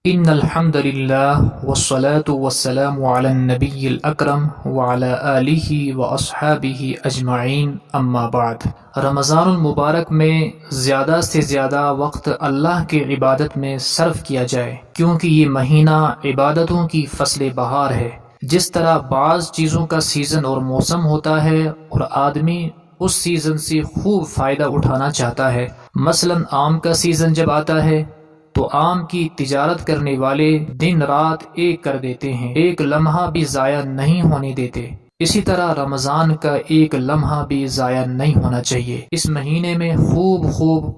ان الحمد للہ والصلاة والسلام علی النبی الاکرم وعلی آلہ واصحابہ اجمعین، اما بعد۔ رمضان المبارک میں زیادہ سے زیادہ وقت اللہ کی عبادت میں صرف کیا جائے، کیونکہ یہ مہینہ عبادتوں کی فصل بہار ہے۔ جس طرح بعض چیزوں کا سیزن اور موسم ہوتا ہے اور آدمی اس سیزن سے خوب فائدہ اٹھانا چاہتا ہے، مثلا آم کا سیزن جب آتا ہے تو آم کی تجارت کرنے والے دن رات ایک کر دیتے ہیں، ایک لمحہ بھی ضائع نہیں ہونے دیتے۔ اسی طرح رمضان کا ایک لمحہ بھی ضائع نہیں ہونا چاہیے۔ اس مہینے میں خوب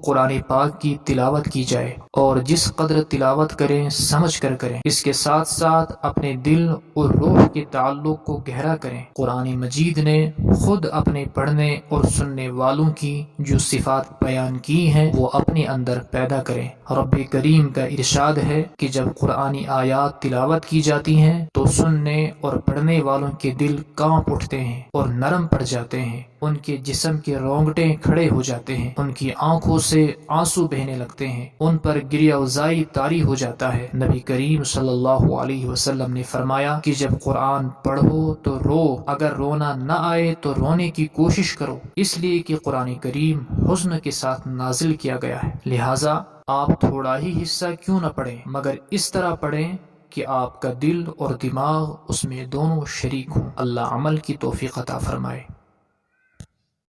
قرآن پاک کی تلاوت کی جائے، اور جس قدر تلاوت کریں سمجھ کر کریں، اس کے ساتھ ساتھ اپنے دل اور روح کے تعلق کو گہرا کریں۔ قرآن مجید نے خود اپنے پڑھنے اور سننے والوں کی جو صفات بیان کی ہیں وہ اپنے اندر پیدا کریں۔ رب کریم کا ارشاد ہے کہ جب قرآنی آیات تلاوت کی جاتی ہیں تو سننے اور پڑھنے والوں کے دل کانپ اٹھتے ہیں اور نرم پڑ جاتے ہیں، ان کے جسم کے رونگٹے کھڑے ہو جاتے ہیں، ان کی آنکھوں سے آنسو بہنے لگتے ہیں، ان پر گریہ افزائی طاری ہو جاتا ہے۔ نبی کریم صلی اللہ علیہ وسلم نے فرمایا کہ جب قرآن پڑھو تو رو، اگر رونا نہ آئے تو رونے کی کوشش کرو، اس لیے کہ قرآن کریم حزن کے ساتھ نازل کیا گیا ہے۔ لہٰذا آپ تھوڑا ہی حصہ کیوں نہ پڑھیں، مگر اس طرح پڑھیں کہ آپ کا دل اور دماغ اس میں دونوں شریک ہوں۔ اللہ عمل کی توفیق عطا فرمائے۔